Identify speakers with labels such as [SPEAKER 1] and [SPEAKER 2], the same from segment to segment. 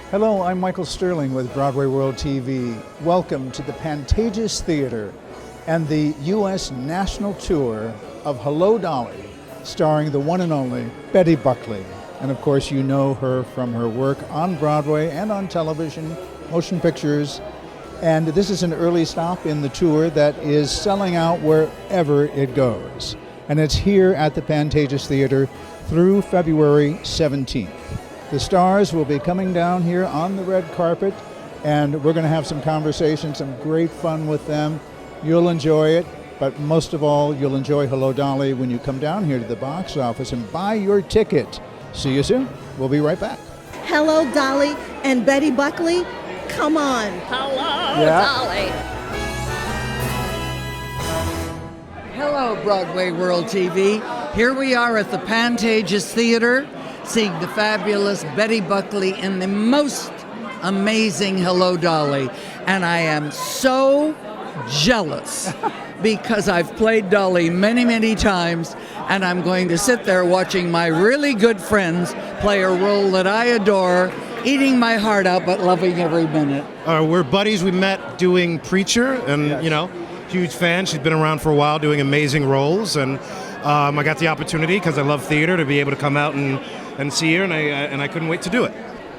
[SPEAKER 1] Hello, I'm Michael Sterling with BroadwayWorld TV. Welcome to the Pantages Theatre and the U.S. National Tour of Hello, Dolly, starring the one and only Betty Buckley. And of course, you know her from her work on Broadway and on television, motion pictures. And this is an early stop in the tour that is selling out wherever it goes. And it's here at the Pantages Theatre through February 17th. The stars will be coming down here on the red carpet, and we're going to have some conversation, some great fun with them. You'll enjoy it, but most of all, you'll enjoy Hello, Dolly when you come down here to the box office and buy your ticket. See you soon. We'll be right back.
[SPEAKER 2] Hello, Dolly and Betty Buckley. Come on.
[SPEAKER 3] Hello, Dolly.
[SPEAKER 4] Hello, BroadwayWorld TV. Here we are at the Pantages Theatre, seeing the fabulous Betty Buckley in the most amazing Hello, Dolly. And I am so jealous because I've played Dolly many, many times, and I'm going to sit there watching my really good friends play a role that I adore, eating my heart out but loving every minute.
[SPEAKER 5] We're buddies. We met doing Preacher, and huge fan. She's been around for a while doing amazing roles, and I got the opportunity, because I love theater, to be able to come out and see her, and I couldn't wait to do it.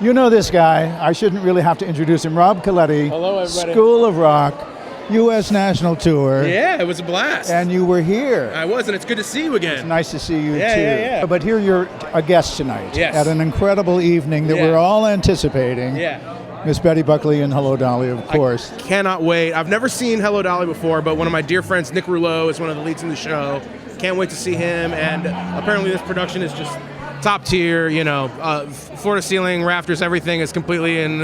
[SPEAKER 1] You know this guy. I shouldn't really have to introduce him. Rob Coletti.
[SPEAKER 6] Hello, everybody.
[SPEAKER 1] School of Rock, U.S. National Tour.
[SPEAKER 6] Yeah, it was a blast.
[SPEAKER 1] And you were here.
[SPEAKER 6] I was, and it's good to see you again.
[SPEAKER 1] It's nice to see you, too.
[SPEAKER 6] Yeah.
[SPEAKER 1] But here you're a guest tonight
[SPEAKER 6] Yes.
[SPEAKER 1] at an incredible evening that we're all anticipating.
[SPEAKER 6] Yeah.
[SPEAKER 1] Miss Betty Buckley and Hello, Dolly, of course.
[SPEAKER 6] Cannot wait. I've never seen Hello, Dolly before, but one of my dear friends, Nick Rouleau, is one of the leads in the show. Can't wait to see him, and apparently this production is just top tier, floor to ceiling, rafters, everything is completely in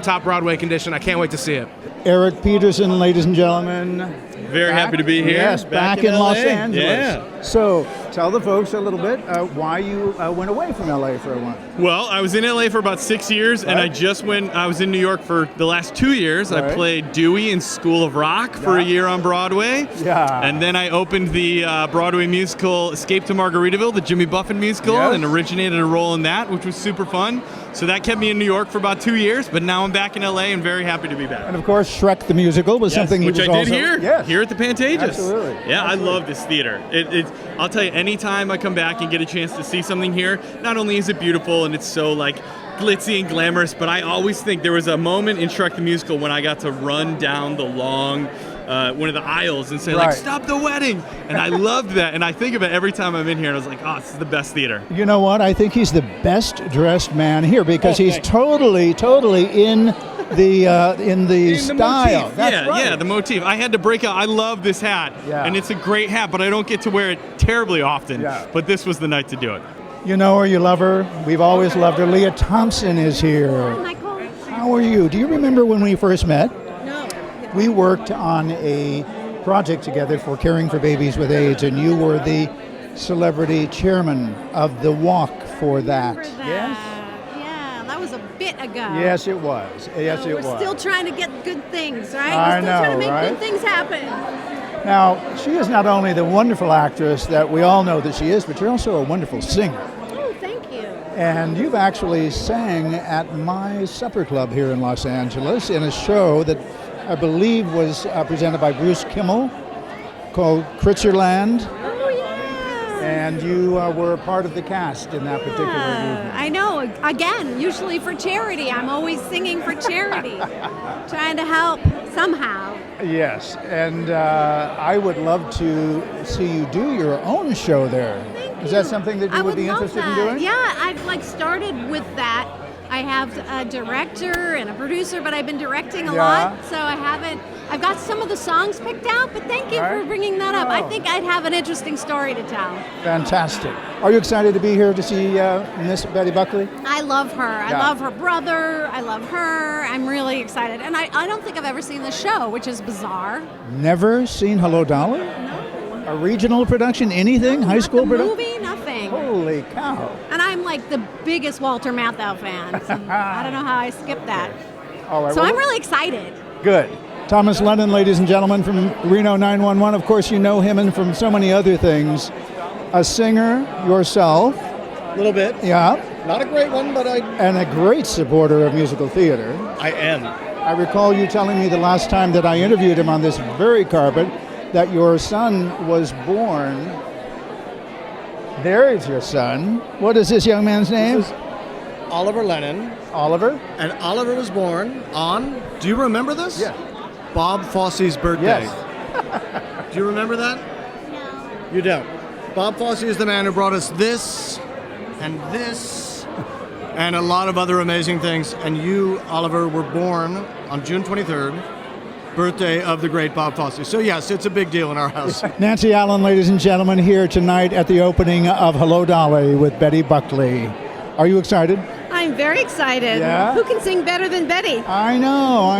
[SPEAKER 6] top Broadway condition. I can't wait to see it.
[SPEAKER 1] Eric Peterson, ladies and gentlemen.
[SPEAKER 7] Very happy to be here.
[SPEAKER 1] Yes, back in Los
[SPEAKER 7] LA.
[SPEAKER 1] Angeles.
[SPEAKER 7] Yeah.
[SPEAKER 1] So tell the folks a little bit why you went away from LA for a while.
[SPEAKER 7] Well, I was in LA for about 6 years, and I was in New York for the last 2 years.
[SPEAKER 1] Right.
[SPEAKER 7] I played Dewey in School of Rock for a year on Broadway.
[SPEAKER 1] Yeah.
[SPEAKER 7] And then I opened the Broadway musical Escape to Margaritaville, the Jimmy Buffett musical,
[SPEAKER 1] Yes.
[SPEAKER 7] and originated a role in that, which was super fun. So that kept me in New York for about 2 years, but now I'm back in LA and very happy to be back.
[SPEAKER 1] And of course, Shrek the Musical was something he
[SPEAKER 7] which
[SPEAKER 1] was
[SPEAKER 7] I did
[SPEAKER 1] also...
[SPEAKER 7] here,
[SPEAKER 1] Yes.
[SPEAKER 7] here at the Pantages.
[SPEAKER 1] Absolutely.
[SPEAKER 7] Yeah,
[SPEAKER 1] Absolutely.
[SPEAKER 7] I love this theater. I'll tell you, anytime I come back and get a chance to see something here, not only is it beautiful and it's so glitzy and glamorous, but I always think there was a moment in Shrek the Musical when I got to run down the long one of the aisles and say,
[SPEAKER 1] Right.
[SPEAKER 7] stop the wedding. And I loved that. And I think of it every time I'm in here, and I was like, oh, this is the best theater.
[SPEAKER 1] You know what? I think he's the best dressed man here because he's totally in the style.
[SPEAKER 7] Motif.
[SPEAKER 1] That's right.
[SPEAKER 7] Yeah, the motif. I had to break out. I love this hat,
[SPEAKER 1] Yeah.
[SPEAKER 7] and it's a great hat, but I don't get to wear it terribly often.
[SPEAKER 1] Yeah.
[SPEAKER 7] But this was the night to do it.
[SPEAKER 1] You know her, you love her. We've always loved her. Leah Thompson is here.
[SPEAKER 2] Michael.
[SPEAKER 1] How are you? Do you remember when we first met?
[SPEAKER 2] No.
[SPEAKER 1] We worked on a project together for Caring for Babies with AIDS, and you were the celebrity chairman of the walk for that.
[SPEAKER 8] Remember that.
[SPEAKER 1] Yes?
[SPEAKER 8] Yeah, that was a bit ago.
[SPEAKER 1] Yes, it was. Yes, it
[SPEAKER 8] We're
[SPEAKER 1] was.
[SPEAKER 8] still trying to get good things, right?
[SPEAKER 1] I
[SPEAKER 8] We're still trying to
[SPEAKER 1] know,
[SPEAKER 8] make
[SPEAKER 1] right?
[SPEAKER 8] good things happen.
[SPEAKER 1] Now, she is not only the wonderful actress that we all know that she is, but you're also a wonderful singer.
[SPEAKER 8] Oh, thank you.
[SPEAKER 1] And you've actually sang at my supper club here in Los Angeles in a show that I believe was presented by Bruce Kimmel called Kritzerland.
[SPEAKER 8] Oh, yeah.
[SPEAKER 1] And you were a part of the cast in that particular evening.
[SPEAKER 8] I know. Again, usually for charity. I'm always singing for charity, trying to help somehow.
[SPEAKER 1] Yes, and I would love to see you do your own show there.
[SPEAKER 8] Thank
[SPEAKER 1] Is
[SPEAKER 8] you.
[SPEAKER 1] that something that you
[SPEAKER 8] I
[SPEAKER 1] would be
[SPEAKER 8] love
[SPEAKER 1] interested in
[SPEAKER 8] that.
[SPEAKER 1] doing?
[SPEAKER 8] Yeah, I've started with that. I have a director and a producer, but I've been directing a lot, so I've got some of the songs picked out, but thank you for bringing that up. I think I'd have an interesting story to tell.
[SPEAKER 1] Fantastic. Are you excited to be here to see Miss Betty Buckley?
[SPEAKER 8] I love her. I love her brother. I love her. I'm really excited. And I don't think I've ever seen the show, which is bizarre.
[SPEAKER 1] Never seen Hello, Dolly?
[SPEAKER 8] No.
[SPEAKER 1] A regional production, anything? High school production?
[SPEAKER 8] Movie, nothing.
[SPEAKER 1] Holy cow.
[SPEAKER 8] And I'm like the biggest Walter Matthau fan. So I don't know how I skipped that.
[SPEAKER 1] All right.
[SPEAKER 8] So
[SPEAKER 1] well,
[SPEAKER 8] I'm really excited.
[SPEAKER 1] Good. Thomas Lennon, ladies and gentlemen, from Reno 911. Of course, you know him and from so many other things. A singer yourself.
[SPEAKER 9] A little bit.
[SPEAKER 1] Yeah.
[SPEAKER 9] Not a great one, but
[SPEAKER 1] And a great supporter of musical theater.
[SPEAKER 9] I am.
[SPEAKER 1] I recall you telling me the last time that I interviewed him on this very carpet that your son was born. There is your son. What is this young man's name?
[SPEAKER 9] This is Oliver Lennon.
[SPEAKER 1] Oliver?
[SPEAKER 9] And Oliver was born on, do you remember this?
[SPEAKER 1] Yeah.
[SPEAKER 9] Bob Fosse's birthday.
[SPEAKER 1] Yes.
[SPEAKER 9] Do you remember that?
[SPEAKER 8] No.
[SPEAKER 9] You don't. Bob Fosse is the man who brought us this and a lot of other amazing things. And you, Oliver, were born on June 23rd, birthday of the great Bob Fosse. So yes, it's a big deal in our house.
[SPEAKER 1] Nancy Allen, ladies and gentlemen, here tonight at the opening of Hello, Dolly with Betty Buckley. Are you excited?
[SPEAKER 2] I'm very excited.
[SPEAKER 1] Yeah?
[SPEAKER 2] Who can sing better than Betty?
[SPEAKER 1] I know.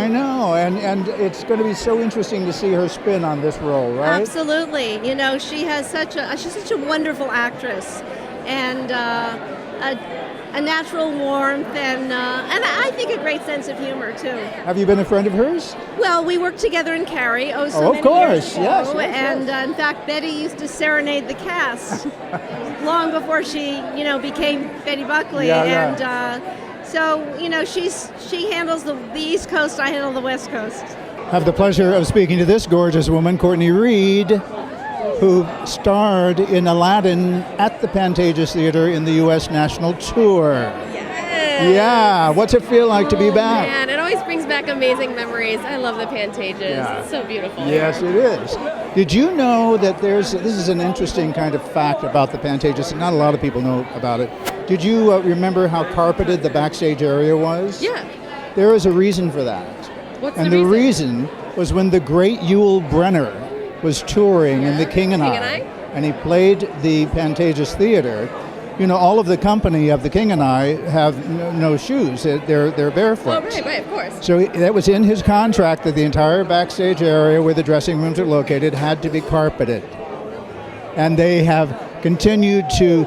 [SPEAKER 1] And it's going to be so interesting to see her spin on this role, right?
[SPEAKER 2] Absolutely. You know, she's such a wonderful actress, and a natural warmth, and I think a great sense of humor too.
[SPEAKER 1] Have you been a friend of hers?
[SPEAKER 2] Well, we worked together in Carrie.
[SPEAKER 1] Of
[SPEAKER 2] Many
[SPEAKER 1] course,
[SPEAKER 2] years ago,
[SPEAKER 1] yes.
[SPEAKER 2] And in fact, Betty used to serenade the cast long before she, became Betty Buckley.
[SPEAKER 1] Yeah.
[SPEAKER 2] And so, she handles the East Coast. I handle the West Coast.
[SPEAKER 1] Have the pleasure of speaking to this gorgeous woman, Courtney Reed, who starred in Aladdin at the Pantages Theatre in the U.S. National Tour. Yeah, what's it feel like to be back?
[SPEAKER 3] Man, it always brings back amazing memories. I love the Pantages.
[SPEAKER 1] Yeah.
[SPEAKER 3] It's so beautiful.
[SPEAKER 1] Yes, it is. Did you know that this is an interesting kind of fact about the Pantages, not a lot of people know about it. Did you remember how carpeted the backstage area was?
[SPEAKER 3] Yeah.
[SPEAKER 1] There is a reason for that.
[SPEAKER 3] What's
[SPEAKER 1] And
[SPEAKER 3] the
[SPEAKER 1] the
[SPEAKER 3] reason?
[SPEAKER 1] reason was when the great Yul Brynner was touring in The King and I, and he played the Pantages Theatre. You know, all of the company of The King and I have no shoes. They're barefoot.
[SPEAKER 3] Oh, right, of course.
[SPEAKER 1] So that was in his contract that the entire backstage area where the dressing rooms are located had to be carpeted. And they have continued to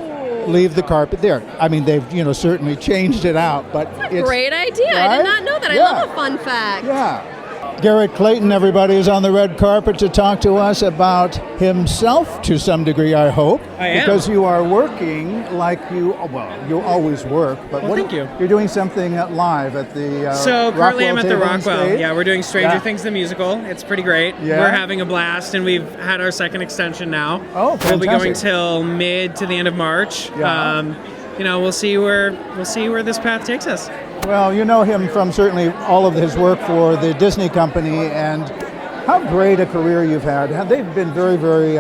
[SPEAKER 1] leave the carpet there. I mean, they've, certainly changed it out, but it's
[SPEAKER 3] Great idea.
[SPEAKER 1] Right?
[SPEAKER 3] I did not know that.
[SPEAKER 1] Yeah.
[SPEAKER 3] I love a fun fact.
[SPEAKER 1] Yeah. Garrett Clayton, everybody, is on the red carpet to talk to us about himself to some degree, I hope.
[SPEAKER 10] I am.
[SPEAKER 1] Because you are working like you always work. But
[SPEAKER 10] Well, thank you.
[SPEAKER 1] You're doing something live at the
[SPEAKER 10] So currently I'm at the
[SPEAKER 1] Table and
[SPEAKER 10] Rockwell.
[SPEAKER 1] Stage?
[SPEAKER 10] Yeah, we're doing Stranger
[SPEAKER 1] Yeah.
[SPEAKER 10] Things the musical. It's pretty great.
[SPEAKER 1] Yeah.
[SPEAKER 10] We're having a blast, and we've had our second extension now.
[SPEAKER 1] Oh,
[SPEAKER 10] We'll be going
[SPEAKER 1] fantastic.
[SPEAKER 10] till mid to the end of March.
[SPEAKER 1] Yeah.
[SPEAKER 10] We'll see where this path takes us.
[SPEAKER 1] Well, you know him from certainly all of his work for the Disney company, and how great a career you've had. They've been very, very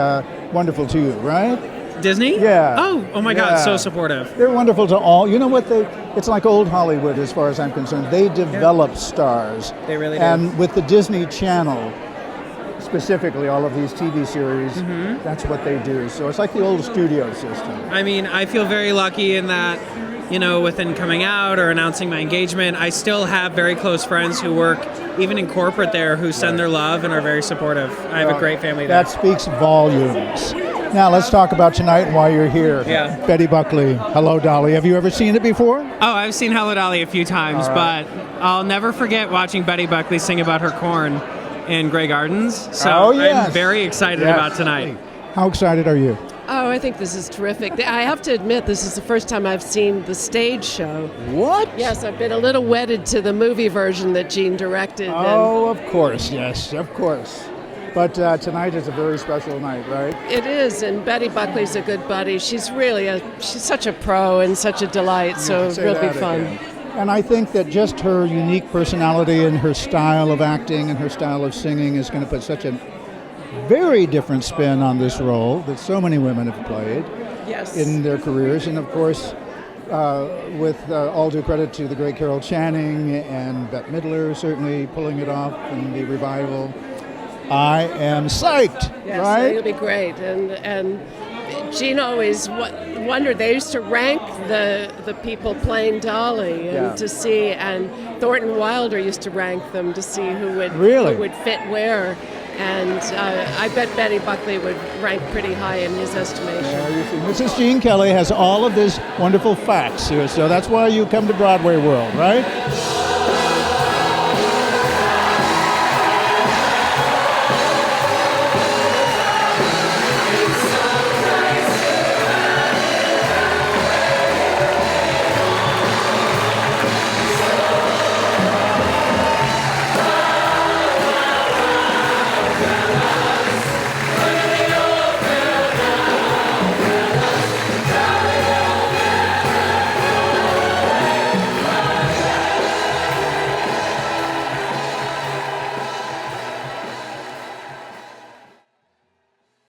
[SPEAKER 1] wonderful to you, right?
[SPEAKER 10] Disney?
[SPEAKER 1] Yeah.
[SPEAKER 10] Oh my God,
[SPEAKER 1] Yeah.
[SPEAKER 10] so supportive.
[SPEAKER 1] They're wonderful to all. You know what? It's like old Hollywood as far as I'm concerned. They develop stars.
[SPEAKER 10] They really do.
[SPEAKER 1] And with the Disney Channel, specifically all of these TV series,
[SPEAKER 10] Mm-hmm.
[SPEAKER 1] that's what they do. So it's like the old studio system.
[SPEAKER 10] I mean, I feel very lucky in that, within coming out or announcing my engagement, I still have very close friends who work even in corporate there who send their love and are very supportive. I have a great family there.
[SPEAKER 1] That speaks volumes. Now let's talk about tonight and why you're here.
[SPEAKER 10] Yeah.
[SPEAKER 1] Betty Buckley, Hello, Dolly. Have you ever seen it before?
[SPEAKER 10] Oh, I've seen Hello Dolly a few times,
[SPEAKER 1] All right.
[SPEAKER 10] but I'll never forget watching Betty Buckley sing about her corn in Grey Gardens. So
[SPEAKER 1] Oh, yes.
[SPEAKER 10] I'm very excited about tonight.
[SPEAKER 1] How excited are you?
[SPEAKER 11] Oh, I think this is terrific. I have to admit, this is the first time I've seen the stage show.
[SPEAKER 1] What?
[SPEAKER 11] Yes, I've been a little wedded to the movie version that Gene directed.
[SPEAKER 1] Oh, of course, yes, of course. But tonight is a very special night, right?
[SPEAKER 11] It is, and Betty Buckley's a good buddy. She's really she's such a pro and such a delight, so
[SPEAKER 1] Say
[SPEAKER 11] it'll be
[SPEAKER 1] that
[SPEAKER 11] fun.
[SPEAKER 1] again. And I think that just her unique personality and her style of acting and her style of singing is going to put such a very different spin on this role that so many women have played in their careers. And of course, with all due credit to the great Carol Channing and Bette Midler certainly pulling it off in the revival, I am psyched,
[SPEAKER 11] Yes,
[SPEAKER 1] right?
[SPEAKER 11] it'll be great. And Gene always wondered, they used to rank the people playing Dolly and to see, and Thornton Wilder used to rank them to see who would fit where. And I bet Betty Buckley would rank pretty high in his estimation.
[SPEAKER 1] Mrs. Gene Kelly has all of these wonderful facts here, so that's why you come to BroadwayWorld, right?